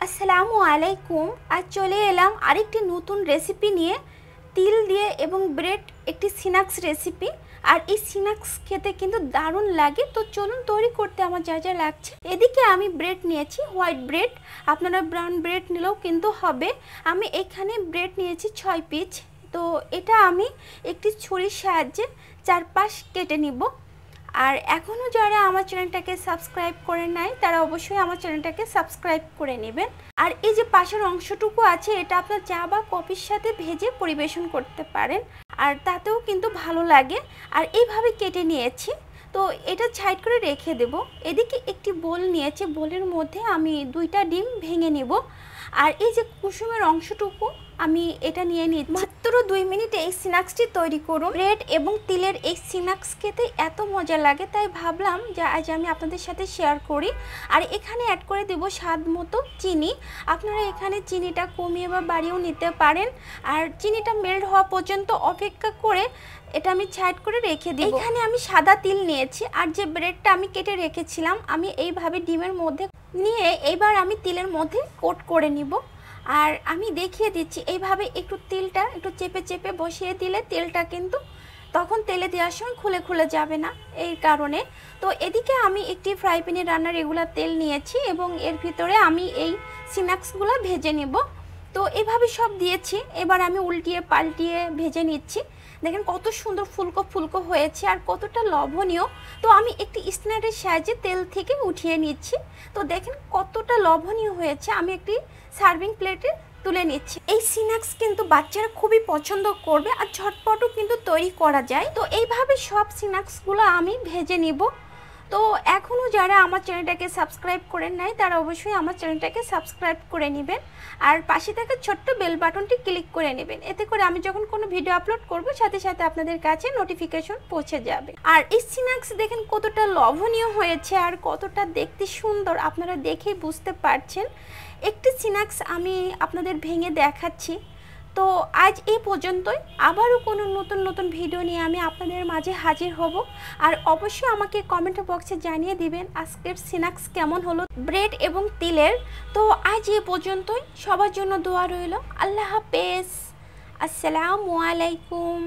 আসসালামু আলাইকুম। আজ চলে এলাম আরেকটি নতুন রেসিপি নিয়ে, তিল দিয়ে এবং ব্রেড একটি স্ন্যাক্স রেসিপি। আর এই স্ন্যাক্স খেতে কিন্তু দারুণ লাগে। তো চলুন তৈরি করতে আমার যা যা লাগছে। এদিকে আমি ব্রেড নিয়েছি, হোয়াইট ব্রেড, আপনারা ব্রাউন ব্রেড নিলেও কিন্তু হবে। আমি এখানে ব্রেড নিয়েছি 6 পিস। তো এটা আমি একটি ছুরির সাহায্যে চারপাশ কেটে নিব। আর এখনও যারা আমার চ্যানেলটাকে সাবস্ক্রাইব করে নাই তারা অবশ্যই আমার চ্যানেলটাকে সাবস্ক্রাইব করে নেবেন। আর এই যে পাশের অংশটুকু আছে এটা আপনার চা বা কফির সাথে ভেজে পরিবেশন করতে পারেন, আর তাতেও কিন্তু ভালো লাগে। আর এইভাবে কেটে নিয়েছি, তো এটা সাইড করে রেখে দেব। এদিকে একটি বোল নিয়েছি, বোলের মধ্যে আমি 2টা ডিম ভেঙে নেব। আর এই যে কুসুমের অংশটুকু আমি এটা নিয়ে নিচ্ছি। মাত্র 2 মিনিটে এই স্ন্যাক্সটি তৈরি করুন। ব্রেড এবং তিলের এই স্ন্যাক্স খেতে এত মজা লাগে, তাই ভাবলাম যে আজ আমি আপনাদের সাথে শেয়ার করি। আর এখানে অ্যাড করে দেব স্বাদ মতো চিনি। আপনারা এখানে চিনিটা কমিয়ে বা বাড়িয়েও নিতে পারেন। আর চিনিটা মেল্ট হওয়া পর্যন্ত অপেক্ষা করে এটা আমি সাইড করে রেখে দিই। এখানে আমি সাদা তিল নিয়েছি, আর যে ব্রেডটা আমি কেটে রেখেছিলাম আমি এইভাবে ডিমের মধ্যে নিয়ে এইবার আমি তিলের মধ্যে কোট করে নিব। আর আমি দেখিয়ে দিচ্ছি, এইভাবে একটু তিলটা একটু চেপে চেপে বসিয়ে দিলে তেলটা কিন্তু তখন তেলে দেওয়ার সময় খুলে খুলে যাবে না, এই কারণে। তো এদিকে আমি একটি ফ্রাই প্যানে রান্নার রেগুলার তেল নিয়েছি এবং এর ভিতরে আমি এই স্ন্যাক্সগুলো ভেজে নেব। তো এভাবে সব দিয়েছি, এবার আমি উল্টিয়ে পাল্টিয়ে ভেজে নিচ্ছি। দেখেন কত সুন্দর ফুলকো ফুলকো হয়েছে আর কতটা লোভনীয়। তো আমি একটি স্ট্যান্ডের সাহায্যে তেল থেকে উঠিয়ে নিচ্ছি। তো দেখেন কতটা লোভনীয় হয়েছে। আমি একটি সার্ভিং প্লেটে তুলে নিচ্ছি। এই স্ন্যাক্স কিন্তু বাচ্চারা খুবই পছন্দ করবে আর ঝটপটও কিন্তু তৈরি করা যায়। তো এইভাবে সব স্ন্যাক্সগুলো আমি ভেজে নিব। তো এখনও যারা আমার চ্যানেলটাকে সাবস্ক্রাইব করেন নাই তারা অবশ্যই আমার চ্যানেলটাকে সাবস্ক্রাইব করে নেবেন, আর পাশে থাকা ছোট্ট বেল বাটনটি ক্লিক করে নেবেন। এতে করে আমি যখন কোনো ভিডিও আপলোড করব সাথে সাথে আপনাদের কাছে নোটিফিকেশন পৌঁছে যাবে। আর এই স্ন্যাক্স দেখেন কতটা লোভনীয় হয়েছে আর কতটা দেখতে সুন্দর, আপনারা দেখেই বুঝতে পারছেন। একটি স্ন্যাক্স আমি আপনাদের ভেঙে দেখাচ্ছি। তো আজ এই পর্যন্তই, আবারও কোনো নতুন নতুন ভিডিও নিয়ে আমি আপনাদের মাঝে হাজির হব। আর অবশ্যই আমাকে কমেন্ট বক্সে জানিয়ে দিবেন আজকের স্ন্যাক্স কেমন হলো ব্রেড এবং তিলের। তো আজ এই পর্যন্তই, সবার জন্য দোয়া রইল। আল্লাহ হাফেজ, আসসালামু আলাইকুম।